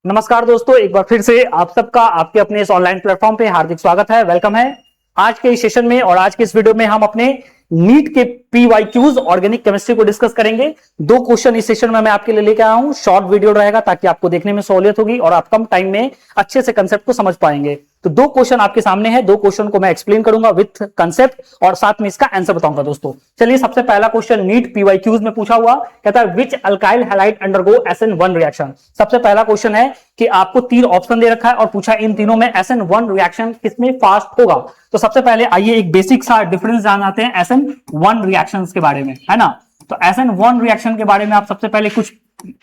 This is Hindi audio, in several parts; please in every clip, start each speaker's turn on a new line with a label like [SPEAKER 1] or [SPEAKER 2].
[SPEAKER 1] नमस्कार दोस्तों, एक बार फिर से आप सबका आपके अपने इस ऑनलाइन प्लेटफॉर्म पे हार्दिक स्वागत है, वेलकम है। आज के इस सेशन में और आज के इस वीडियो में हम अपने नीट के पीवाईक्यूज ऑर्गेनिक केमिस्ट्री को डिस्कस करेंगे। 2 क्वेश्चन इस सेशन में मैं आपके लिए लेके आया हूं। शॉर्ट वीडियो रहेगा ताकि आपको देखने में सहूलियत होगी और आप कम टाइम में अच्छे से कंसेप्ट को समझ पाएंगे। तो 2 क्वेश्चन आपके सामने है, 2 क्वेश्चन को मैं एक्सप्लेन करूंगा विथ कंसेप्ट और साथ में इसका आंसर बताऊंगा दोस्तों। चलिए, सबसे पहला क्वेश्चन नीट पीवाईक्यूज में पूछा हुआ, कहता है which alkyl halide undergo SN1 reaction. सबसे पहला क्वेश्चन है कि आपको 3 ऑप्शन दे रखा है और पूछा इन तीनों में SN1 रिएक्शन किसमें फास्ट होगा। तो सबसे पहले आइए एक बेसिक सा डिफरेंस जानते हैं SN1 रिएक्शंस के बारे में, है ना। तो SN1 रिएक्शन के बारे में आप सबसे पहले कुछ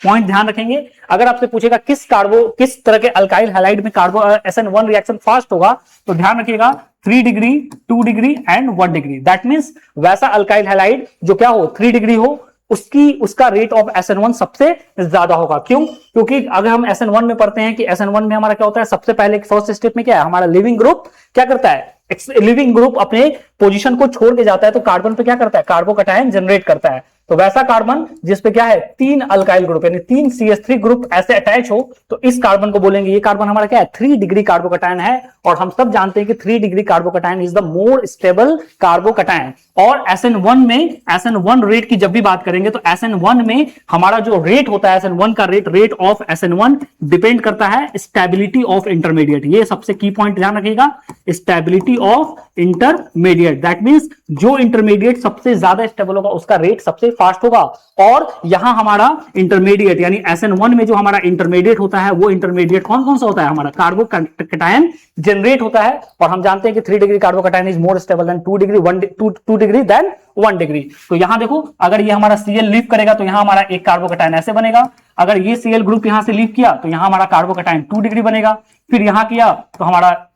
[SPEAKER 1] पॉइंट ध्यान रखेंगे। अगर आपसे पूछेगा किस तरह के अल्काइल हैलाइड में SN1 रिएक्शन फास्ट होगा, तो ध्यान रखिएगा 3 degree, 2 degree and 1 degree. That means वैसा अल्काइल हैलाइड जो क्या हो 3 डिग्री हो, उसका रेट ऑफ SN1 सबसे ज्यादा होगा। क्यों? क्योंकि अगर हम SN1 में पढ़ते हैं कि SN1 में हमारा क्या होता है, सबसे पहले फर्स्ट स्टेप में क्या है, हमारा लिविंग ग्रुप क्या करता है, लिविंग ग्रुप अपने पोजीशन को छोड़ के जाता है तो कार्बन पे क्या करता है, कार्बोकैटायन जनरेट करता है। तो वैसा कार्बन जिसपे क्या है 3 अल्काइल ग्रुप यानी 3 CH3 ग्रुप ऐसे अटैच हो, तो इस कार्बन को बोलेंगे ये कार्बन हमारा क्या है 3 डिग्री कार्बोकैटायन है। और हम सब जानते हैं कि 3 degree carbocation is the more stable carbocation. और SN1 रेट की जब भी बात करेंगे तो SN1 में हमारा जो रेट होता है SN1 का रेट ऑफ SN1 डिपेंड करता है स्टेबिलिटी ऑफ इंटरमीडिएट। ये सबसे की पॉइंट ध्यान रखिएगा, stability of intermediate. That means जो इंटरमीडिएट सबसे ज्यादा स्टेबल होगा उसका रेट सबसे फास्ट होगा। और यहां हमारा इंटरमीडिएट यानी SN1 में जो हमारा इंटरमीडिएट होता है वो इंटरमीडिएट कौन कौन सा होता है, हमारा कार्बोकैटायन जनरेट होता है। और हम जानते हैं कि 3 degree carbocation is more stable than 2 degree than 1 degree. तो यहां देखो, अगर ये हमारा Cl लीव करेगा तो यहां हमारा एक कार्बोकैटायन ऐसे बनेगा। अगर ये Cl ग्रुप यहां से लीव किया तो यहां हमारा कार्बोकैटायन 2 डिग्री बनेगा। फिर यहां किया तो हमारा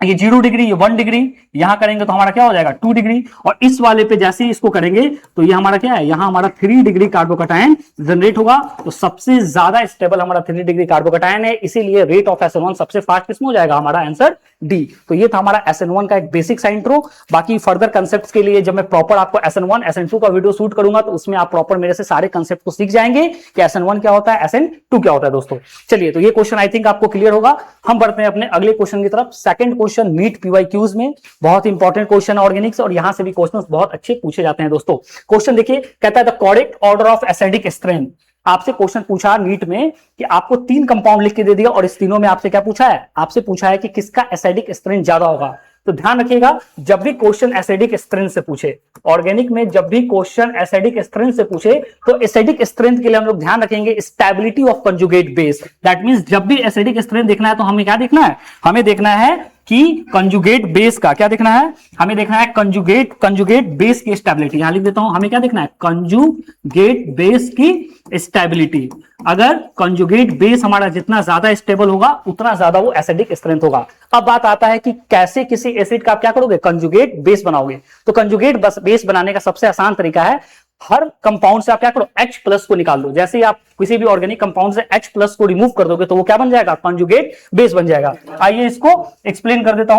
[SPEAKER 1] ये 0 डिग्री, ये 1 डिग्री, यहां करेंगे तो हमारा क्या हो जाएगा 2 डिग्री। और इस वाले पे जैसे ही इसको करेंगे तो ये हमारा क्या है, यहां हमारा 3 डिग्री कार्बोकैटायन जनरेट होगा। तो सबसे ज्यादा स्टेबल हमारा 3 डिग्री कार्बोकैटायन है, इसीलिए रेट ऑफ SN1 सबसे फास्ट किसमें हो जाएगा, हमारा आंसर डी। तो ये था हमारा SN1 का एक बेसिक सा इंट्रो। बाकी फर्दर कंसेप्ट्स के लिए जब मैं प्रॉपर आपको SN1 SN2 का वीडियो शूट करूंगा तो उसमें आप प्रॉपर मेरे से सारे कंसेप्ट को सीख जाएंगे कि SN1 क्या होता है, SN2 क्या होता है दोस्तों। चलिए, तो ये क्वेश्चन आई थिंक आपको क्लियर होगा। हम बढ़ते हैं अपने अगले क्वेश्चन की तरफ। सेकंड क्वेश्चन नीट पीवाईक्यूज में बहुत इंपॉर्टेंट क्वेश्चन ऑर्गेनिक्स, और यहां से भी क्वेश्चंस बहुत अच्छे पूछे जाते हैं दोस्तों। क्वेश्चन देखिए, कहता है the correct order of acidic strength. आपसे क्वेश्चन पूछा नीट में कि आपको 3 कंपाउंड लिख के दे दिया और इस तीनों में आपसे क्या पूछा है, आपसे पूछा है कि किसका एसिडिक स्ट्रेंथ ज्यादा होगा। तो ध्यान रखिएगा, जब भी क्वेश्चन एसिडिक स्ट्रेंथ से पूछे, ऑर्गेनिक में जब भी क्वेश्चन एसिडिक स्ट्रेंथ से पूछे तो एसिडिक स्ट्रेंथ के लिए हम लोग ध्यान रखेंगे stability of conjugate base. That means जब भी एसिडिक स्ट्रेंथ देखना है तो हमें क्या देखना है, हमें देखना है कि कंजुगेट बेस का क्या देखना है, हमें देखना है कंजुगेट बेस की स्टेबिलिटी। यहां लिख देता हूं, हमें क्या देखना है, कंजुगेट बेस की स्टेबिलिटी। अगर कंजुगेट बेस हमारा जितना ज्यादा स्टेबल होगा उतना ज्यादा वो एसिडिक स्ट्रेंथ होगा। अब बात आता है कि कैसे किसी एसिड का आप क्या करोगे, कंजुगेट बेस बनाओगे। तो कंजुगेट बेस बनाने का सबसे आसान तरीका है, हर कंपाउंड से आप क्या करो, H प्लस को निकाल दो। जैसे ही आप किसी भी ऑर्गेनिक कंपाउंड से H प्लस को रिमूव कर दोगे तो वो क्या बन जाएगा, कंजुगेट बेस बन जाएगा। आइए इसको एक्सप्लेन कर देता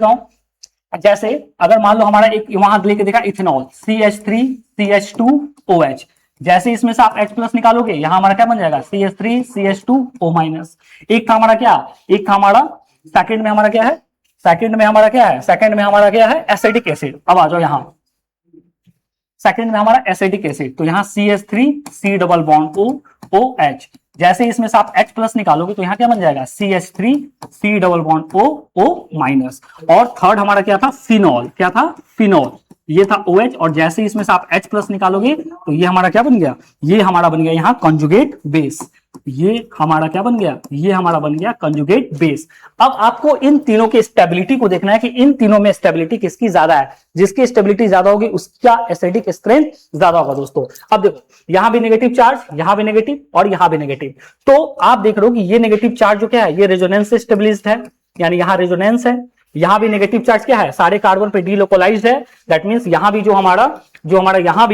[SPEAKER 1] हूं, जैसे अगर मान लो हमारा एक वहां लेके देखा इथेनॉल CH3 CH2OH, जैसे इसमें से आप H प्लस निकालोगे यहां हमारा क्या बन जाएगा, CH3 CH2O माइनस। एक था हमारा सेकंड में हमारा क्या है, एसिडिक एसिड। अब आ जाओ यहां, सेकंड में हमारा एसिडिक एसिड, तो यहां CH3 C double bond OH। जैसे इसमें से आप H प्लस निकालोगे तो यहां क्या बन जाएगा, CH3 C double bond O minus. और थर्ड हमारा क्या था, फिनॉल, ये था OH। और जैसे इसमें से आप H प्लस निकालोगे तो ये हमारा क्या बन गया, ये हमारा बन गया यहाँ कंजुगेट बेस। ये हमारा क्या बन गया, ये हमारा बन गया कंजुगेट बेस। अब आपको इन तीनों की स्टेबिलिटी को देखना है कि इन तीनों में स्टेबिलिटी किसकी ज्यादा है। जिसकी स्टेबिलिटी ज्यादा होगी उसका एसिडिक स्ट्रेंथ ज्यादा होगा दोस्तों। अब देखो, यहां भी नेगेटिव चार्ज, यहां भी नेगेटिव और यहां भी नेगेटिव। तो आप देख रहे हो कि ये नेगेटिव चार्ज जो क्या है, ये रेजोनेंस से स्टेबलाइज्ड है, यानी यहां रेजोनेंस है। यहां भी नेगेटिव चार्ज क्या है, सारे कार्बन पे डीलोकलाइज्ड है। दैट मींस यहां भी जो हमारा यहां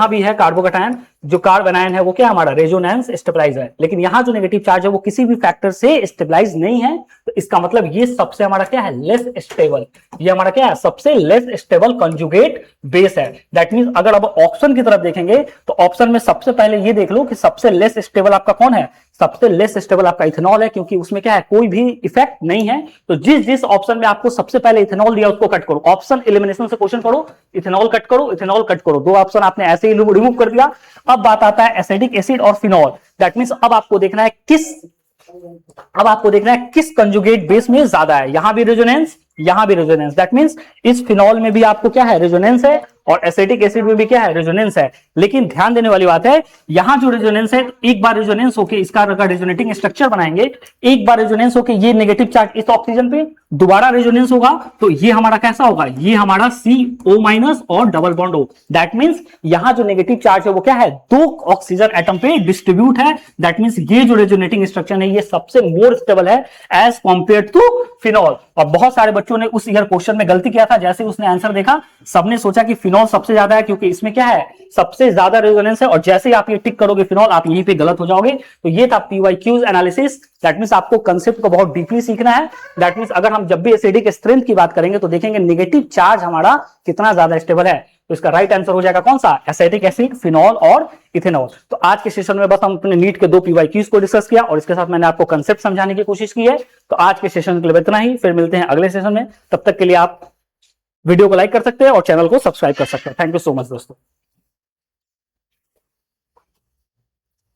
[SPEAKER 1] भी है कार्बोकैटायन, जो कार्बन आयन है वो क्या हमारा रेजोनेंस स्टेबलाइज है, लेकिन यहां जो नेगेटिव चार्ज है वो किसी भी फैक्टर से स्टेबलाइज नहीं है, तो इसका मतलब ये सबसे हमारा क्या है, लेस स्टेबल, ये हमारा क्या है, सबसे लेस स्टेबल कंजुगेट बेस है। दैट मींस अगर अब ऑप्शन की तरफ देखेंगे तो ऑप्शन में सबसे पहले ये देख लो कि सबसे लेस स्टेबल आपका कौन है, सबसे लेस स्टेबल आपका इथेनॉल है, क्योंकि उसमें क्या है, कोई भी इफेक्ट नहीं है। तो जिस जिस ऑप्शन में आपको सबसे पहले इथेनॉल दिया उसको कट करो, ऑप्शन एलिमिनेशन से क्वेश्चन पढ़ो, इथेनॉल कट करो, इथेनॉल कट करो, दो ऑप्शन आपने ऐसे ही रिमूव कर दिया। अब बात आता है एसिडिक एसिड और फिनॉल। दैट मींस अब आपको देखना है किस कंजुगेट बेस में ज्यादा है, यहां भी रेजोनेंस, यहां भी रेजोनेंस। दैट मींस इस फिनॉल में भी आपको क्या है, रेजोनेंस है, और एसिटिक एसिड में भी क्या है, रेजोनेंस है। लेकिन ध्यान देने वाली बात है, यहां जो रेजोनेंस है, एक बार रेजोनेंस होके इसका रेजोनेटिंग स्ट्रक्चर बनाएंगे, एक बार रेजोनेंस होके ये नेगेटिव चार्ज इस ऑक्सीजन पे, दोबारा रेजोनेंस होगा तो ये हमारा कैसा होगा, ये हमारा CO- और डबल बॉन्ड हो। दैट मींस यहां जो नेगेटिव चार्ज है वो क्या है, दो ऑक्सीजन एटम पे डिस्ट्रीब्यूट है। दैट मींस ये जो रेजोनेटिंग स्ट्रक्चर है ये सबसे मोर स्टेबल है एज कंपेयर टू फिनॉल। और बहुत सारे बच्चों ने उस ईयर क्वेश्चन में गलती किया था, जैसे उसने आंसर देखा सबने सोचा कि फिनॉल सबसे ज्यादा है, क्योंकि इसमें क्या है, सबसे ज्यादा रेजोनेंस है, और जैसे ही आप ये टिक करोगे फिनॉल, आप यहीं पे गलत हो जाओगे। तो ये था पीवाईक्यूज एनालिसिस। दैट मींस आपको कंसेप्ट को बहुत डीपली सीखना है। दैट मींस अगर हम जब भी एसिडिक स्ट्रेंथ की बात करेंगे तो देखेंगे नेगेटिव चार्ज हमारा कितना ज्यादा स्टेबल है, तो इसका राइट आंसर हो जाएगा कौन सा, एसिटिक एसिड, फिनॉल और इथेनॉल। तो आज के सेशन में बस हम अपने नीट के दो पीवाईक्यूज को डिस्कस किया और इसके साथ मैंने आपको कंसेप्ट समझाने की कोशिश की है। तो आज के सेशन के लिए इतना ही, फिर मिलते हैं अगले सेशन में। तब तक के लिए आप वीडियो को लाइक कर सकते हैं और चैनल को सब्सक्राइब कर सकते हैं। थैंक यू सो मच दोस्तों।